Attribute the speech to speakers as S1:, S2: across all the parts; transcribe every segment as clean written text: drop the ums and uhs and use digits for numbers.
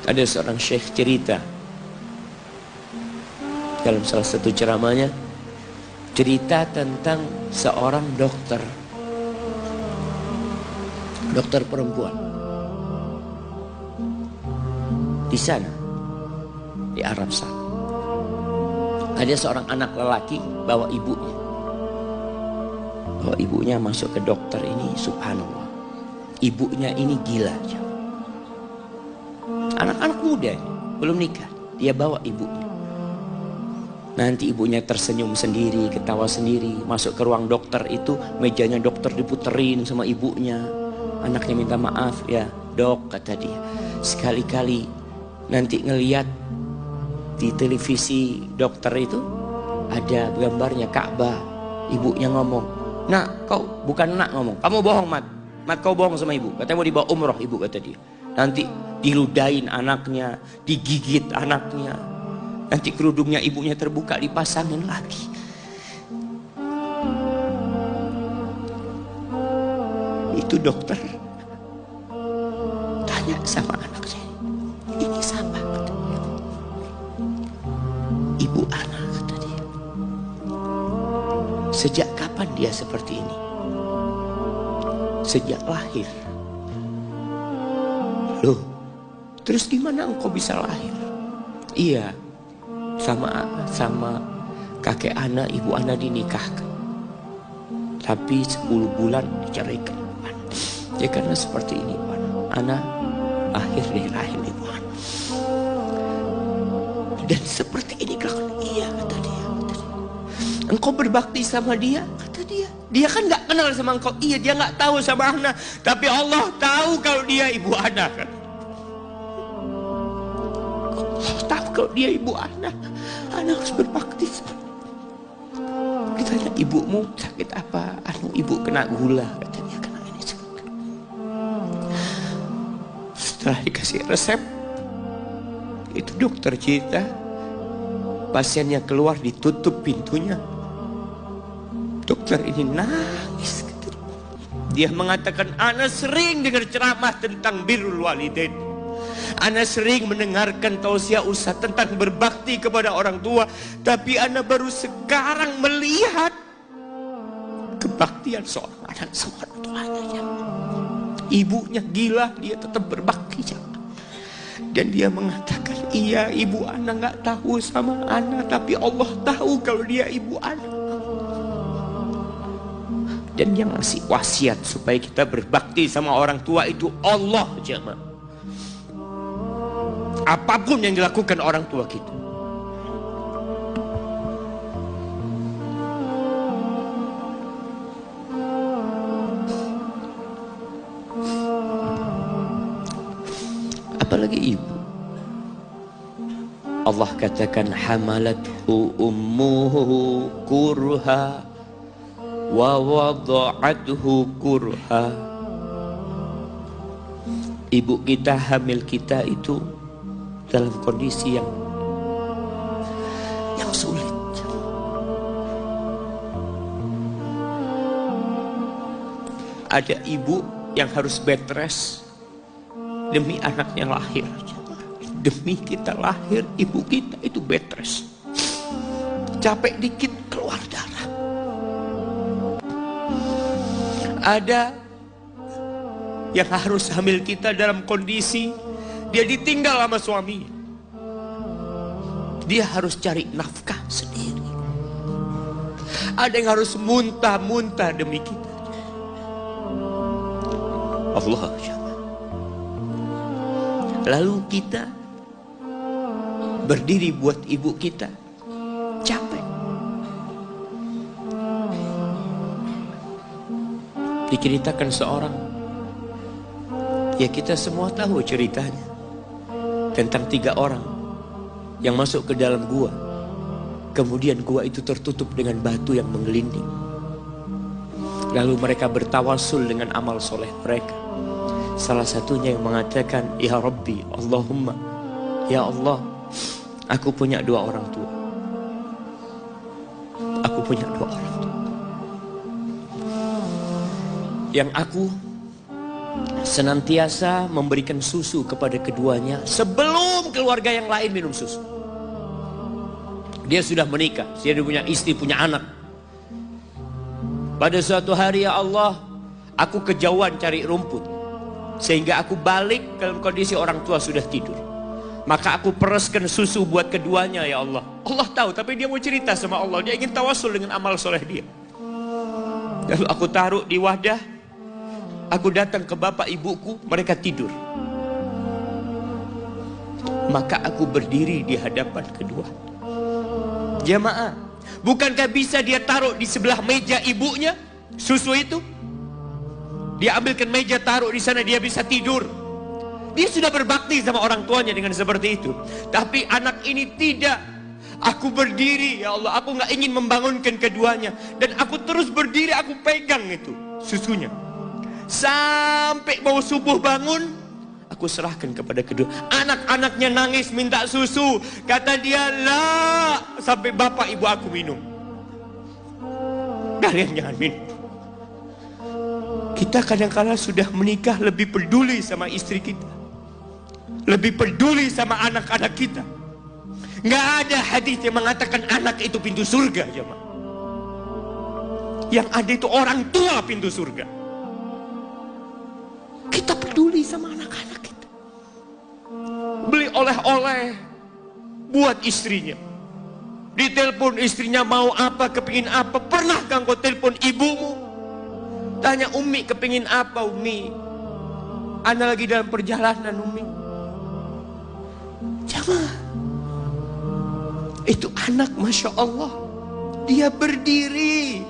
S1: Ada seorang syekh cerita dalam salah satu ceramahnya, cerita tentang seorang dokter perempuan di sana, di Arab sana. Ada seorang anak lelaki bawa ibunya masuk ke dokter ini. Subhanallah, ibunya ini gila. Anak-anak muda ini, belum nikah, dia bawa ibunya. Nanti ibunya tersenyum sendiri, ketawa sendiri. Masuk ke ruang dokter itu, mejanya dokter diputerin sama ibunya. Anaknya minta maaf, ya dok, kata dia, sekali-kali nanti ngeliat di televisi dokter itu ada gambarnya Ka'bah. Ibunya ngomong, nak, kau bukan nak ngomong, kamu bohong mat kau bohong sama ibu. Katanya mau dibawa umroh ibu, kata dia. Nanti diludahin anaknya, digigit anaknya. Nanti kerudungnya ibunya terbuka, dipasangin lagi. Itu dokter tanya sama anaknya, ini siapa? Kata dia. Ibu anak, kata dia. Sejak kapan dia seperti ini? Sejak lahir. Loh, terus gimana engkau bisa lahir? Iya, sama kakek anak, ibu anak dinikahkan, tapi 10 bulan diceraikan. Ya karena seperti ini, anak lahir dari rahim ibu anak. Dan seperti ini kelakuan. Iya, kata dia. Engkau berbakti sama dia, kata dia. Dia kan nggak kenal sama engkau. Iya, dia nggak tahu sama anak, tapi Allah tahu kalau dia ibu anak. Kan? Allah tahu kalau dia ibu anak. Anak harus berbakti. Ditanya, ibumu sakit apa? Ibu kena gula, katanya, kena ini. Setelah dikasih resep, itu dokter cerita, pasiennya keluar, ditutup pintunya. Dokter ini nangis. Dia mengatakan, ana sering dengar ceramah tentang birrul walidain. Ana sering mendengarkan tausiah ustaz tentang berbakti kepada orang tua, tapi ana baru sekarang melihat kebaktian seorang anak sama orang tuanya. Ibunya gila, dia tetap berbakti. Dan dia mengatakan, iya, ibu anak nggak tahu sama anak, tapi Allah tahu kalau dia ibu anak. Dan yang ngasih wasiat supaya kita berbakti sama orang tua itu Allah, jemaah. Apapun yang dilakukan orang tua kita. Apalagi ibu. Allah katakan, hamalathu ummuhu kurha wa wada'athu kurha. Ibu kita, hamil kita itu dalam kondisi yang sulit. Ada ibu yang harus bed rest demi anaknya lahir. Demi kita lahir, ibu kita itu bed rest. Capek dikit keluar darah. Ada yang harus hamil kita dalam kondisi dia ditinggal sama suami. Dia harus cari nafkah sendiri. Ada yang harus muntah-muntah demi kita. Allah. Lalu kita berdiri buat ibu kita. Capek. Diceritakan seorang, ya kita semua tahu ceritanya, tentang 3 orang yang masuk ke dalam gua. Kemudian gua itu tertutup dengan batu yang menggelinding. Lalu mereka bertawasul dengan amal soleh mereka. Salah satunya yang mengatakan, ya Rabbi, Allahumma, ya Allah, aku punya 2 orang tua. Aku punya 2 orang tua. Yang aku senantiasa memberikan susu kepada keduanya sebelum keluarga yang lain minum susu. Dia sudah menikah, dia punya istri, punya anak. Pada suatu hari, ya Allah, aku kejauhan cari rumput, sehingga aku balik dalam kondisi orang tua sudah tidur. Maka aku pereskan susu buat keduanya, ya Allah. Allah tahu, tapi dia mau cerita sama Allah. Dia ingin tawasul dengan amal soleh dia. Lalu aku taruh di wadah. Aku datang ke bapak ibuku, mereka tidur. Maka aku berdiri di hadapan kedua. Jamaah, bukankah bisa dia taruh di sebelah meja ibunya susu itu? Dia ambilkan meja, taruh di sana, dia bisa tidur. Dia sudah berbakti sama orang tuanya dengan seperti itu. Tapi anak ini tidak. Aku berdiri, ya Allah, aku gak ingin membangunkan keduanya. Dan aku terus berdiri, aku pegang itu susunya. Sampai mau subuh bangun, aku serahkan kepada kedua. Anak-anaknya nangis minta susu. Kata dia, lah, sampai bapak ibu aku minum. Kalian jangan minum. Kita kadang-kala sudah menikah lebih peduli sama istri kita, lebih peduli sama anak-anak kita. Nggak ada hadis yang mengatakan anak itu pintu surga, jemaah. Yang ada itu orang tua pintu surga. Kita peduli sama anak-anak kita. Beli oleh-oleh buat istrinya. Ditelepon istrinya mau apa, kepingin apa. Pernahkah engkau telepon ibumu? Tanya, Umi kepingin apa, Umi? Ana lagi dalam perjalanan, Umi. Jamaah, itu anak, Masya Allah, dia berdiri.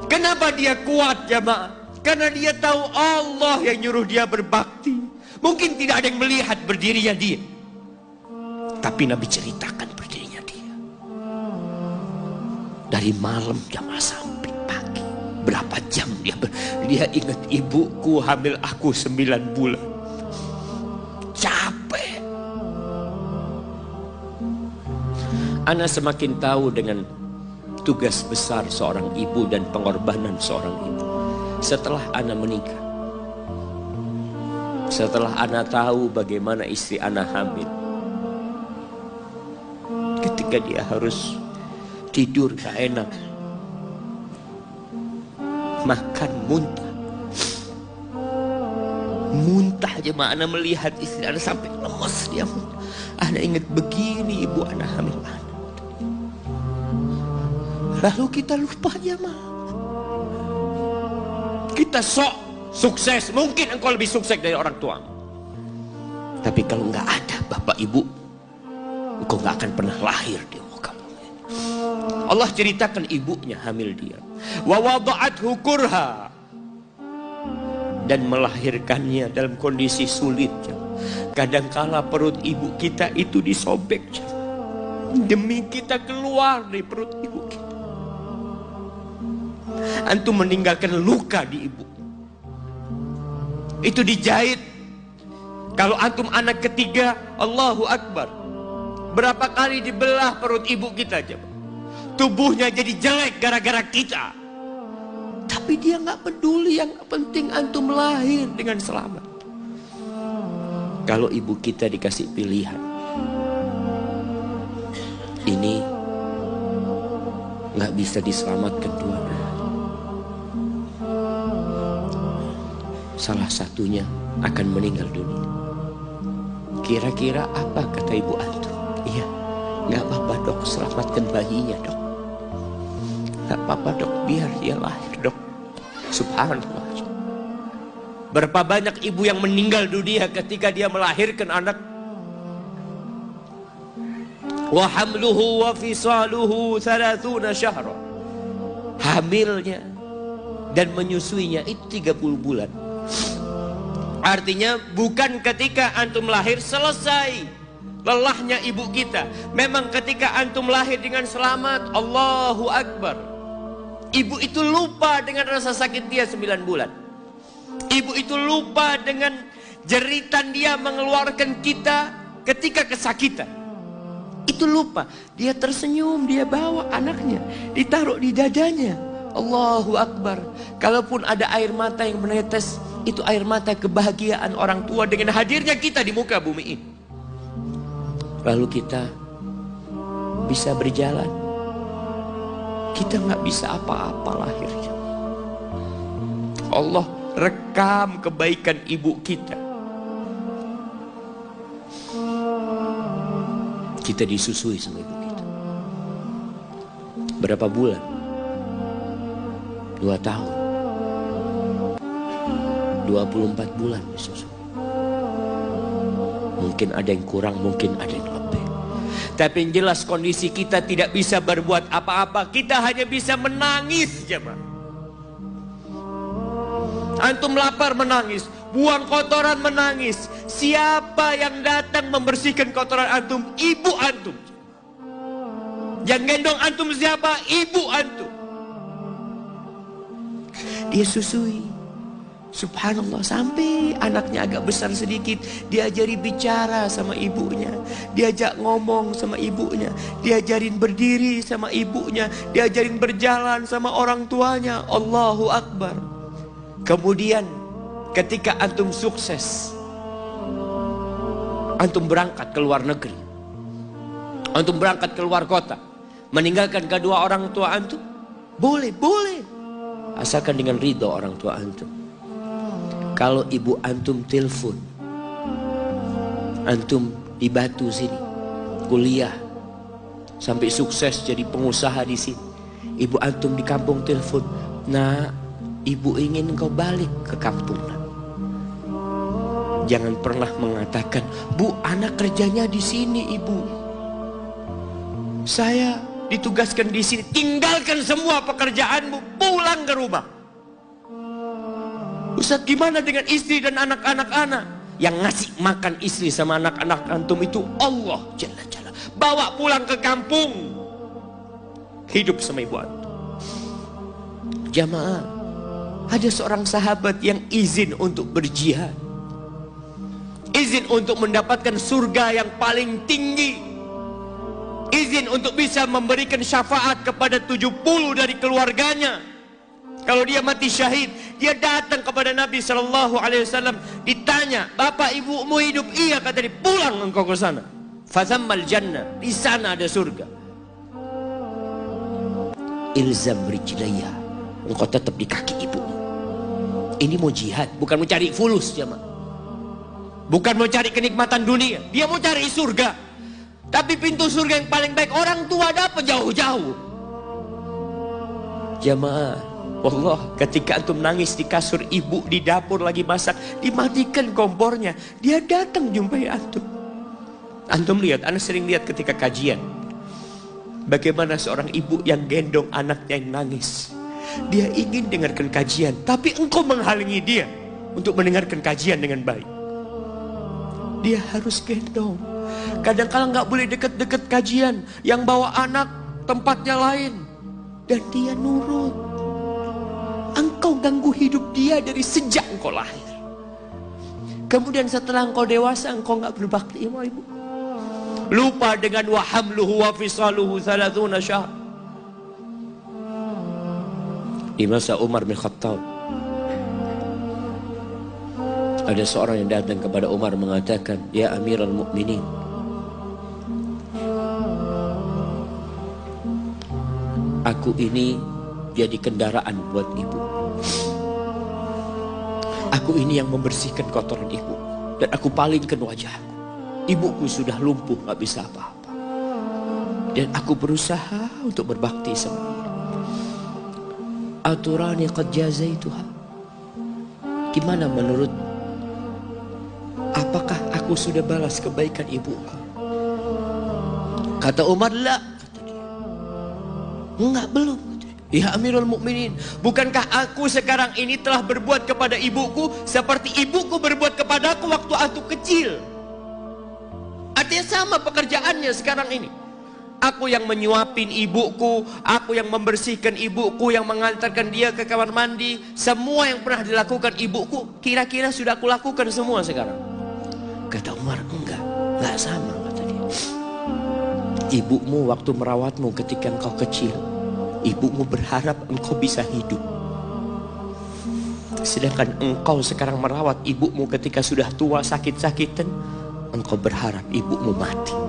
S1: Kenapa dia kuat, jamaah? Karena dia tahu Allah yang nyuruh dia berbakti. Mungkin tidak ada yang melihat berdirinya dia, tapi Nabi ceritakan berdirinya dia. Dari malam jamaah sampai pagi, berapa jam dia ingat, ibuku hamil aku 9 bulan. Capek. Ana semakin tahu dengan tugas besar seorang ibu dan pengorbanan seorang ibu setelah Ana menikah. Setelah Ana tahu bagaimana istri Ana hamil, ketika dia harus tidur gak enak, makan muntah. Muntah aja, Ana melihat istri Ana sampai lemas dia muntah. Ana ingat begini ibu Ana hamil Ana. Lalu kita lupa, ya ma. Kita sok sukses, mungkin engkau lebih sukses dari orang tua. Tapi kalau nggak ada bapak ibu, engkau nggak akan pernah lahir di muka bumi. Allah ceritakan ibunya hamil dia. Wa wada'athu kurha, dan melahirkannya dalam kondisi sulit. Kadangkala perut ibu kita itu disobek demi kita keluar dari perut ibu kita. Antum meninggalkan luka di ibu, itu dijahit. Kalau antum anak ketiga, Allahu Akbar, berapa kali dibelah perut ibu kita aja. Tubuhnya jadi jelek gara-gara kita. Tapi dia nggak peduli, yang penting antum lahir dengan selamat. Kalau ibu kita dikasih pilihan, ini nggak bisa diselamatkan dua-duanya, salah satunya akan meninggal dunia. Kira-kira apa kata ibu antum? Iya, nggak apa-apa dok, selamatkan bayinya dok. Nggak apa-apa dok, biar dia lahir dok. Subhanallah. Berapa banyak ibu yang meninggal dunia ketika dia melahirkan anak. Wa hamluhu wa fisaluhu 30 syahra. Hamilnya dan menyusuinya itu 30 bulan. Artinya bukan ketika antum lahir selesai lelahnya ibu kita. Memang ketika antum lahir dengan selamat, Allahu Akbar, ibu itu lupa dengan rasa sakit dia 9 bulan. Ibu itu lupa dengan jeritan dia mengeluarkan kita ketika kesakitan. Itu lupa. Dia tersenyum, dia bawa anaknya, ditaruh di dadanya. Allahu Akbar. Kalaupun ada air mata yang menetes, itu air mata kebahagiaan orang tua dengan hadirnya kita di muka bumi ini. Lalu kita bisa berjalan. Kita nggak bisa apa-apa lahirnya. Allah rekam kebaikan ibu kita. Kita disusui sama ibu kita. Berapa bulan? 2 tahun. 24 bulan disusui. Mungkin ada yang kurang, mungkin ada yang lebih. Tapi yang jelas kondisi kita tidak bisa berbuat apa-apa. Kita hanya bisa menangis, jemaah. Antum lapar menangis, buang kotoran menangis. Siapa yang datang membersihkan kotoran antum? Ibu antum. Yang gendong antum siapa? Ibu antum. Dia susui. Subhanallah, sampai anaknya agak besar sedikit, diajari bicara sama ibunya, diajak ngomong sama ibunya, diajarin berdiri sama ibunya, diajarin berjalan sama orang tuanya. Allahu Akbar. Kemudian ketika antum sukses, antum berangkat ke luar negeri, antum berangkat ke luar kota, meninggalkan kedua orang tua antum, boleh, asalkan dengan ridho orang tua antum. Kalau ibu antum telepon, antum di Batu sini, kuliah, sampai sukses jadi pengusaha di sini. Ibu antum di kampung telepon, nah, ibu ingin kau balik ke kampung. Jangan pernah mengatakan, bu, anak kerjanya di sini, ibu. Saya ditugaskan di sini. Tinggalkan semua pekerjaanmu, pulang ke rumah. Ustaz, gimana dengan istri dan anak-anak anak? Yang ngasih makan istri sama anak-anak antum itu Allah Jalla Jalla. Bawa pulang ke kampung, hidup sama ibu antum. Jamaah, ada seorang sahabat yang izin untuk berjihad, izin untuk mendapatkan surga yang paling tinggi, izin untuk bisa memberikan syafaat kepada 70 dari keluarganya. Kalau dia mati syahid, dia datang kepada Nabi SAW, ditanya, bapak ibumu hidup? Iya, kata dia. Pulang engkau ke sana. Fathammal jannah, di sana ada surga. Ilzam rijlaya, engkau tetap di kaki ibumu. Ini mau jihad, bukan mau cari fulus, jemaah. Bukan mau cari kenikmatan dunia, dia mau cari surga. Tapi pintu surga yang paling baik orang tua dapat jauh-jauh. Jemaah, wallah, ketika antum nangis di kasur ibu, di dapur lagi masak, dimatikan kompornya, dia datang jumpai antum. Antum lihat, anak sering lihat ketika kajian, bagaimana seorang ibu yang gendong anaknya yang nangis. Dia ingin dengarkan kajian, tapi engkau menghalangi dia untuk mendengarkan kajian dengan baik. Dia harus gendong. Kadang-kadang nggak boleh deket-deket kajian, yang bawa anak tempatnya lain, dan dia nurut. Engkau ganggu hidup dia dari sejak engkau lahir. Kemudian setelah engkau dewasa, engkau nggak berbakti sama ibu. Lupa dengan wa hamluhu wa fisaluhu 30 syahr. Di masa Umar bin Khattab, ada seorang yang datang kepada Umar mengatakan, ya Amirul Mukminin, aku ini jadi kendaraan buat ibu. Aku ini yang membersihkan kotoran ibu, dan aku palingkan wajahku. Ibuku sudah lumpuh, gak bisa apa-apa, dan aku berusaha untuk berbakti sama dia. Aturani qad jazaituha. Gimana menurut, apakah aku sudah balas kebaikan ibuku? Kata Umar, la, kata dia. Enggak, belum. Ya Amirul Mukminin, bukankah aku sekarang ini telah berbuat kepada ibuku seperti ibuku berbuat kepadaku waktu aku kecil? Artinya sama pekerjaannya sekarang ini. Aku yang menyuapin ibuku, aku yang membersihkan ibuku, yang mengantarkan dia ke kamar mandi. Semua yang pernah dilakukan ibuku, kira-kira sudah aku lakukan semua sekarang. Kata Umar, enggak sama, kata dia. Ibumu waktu merawatmu ketika engkau kecil, Ibumu berharap engkau bisa hidup. Sedangkan engkau sekarang merawat ibumu ketika sudah tua sakit-sakitan, engkau berharap ibumu mati.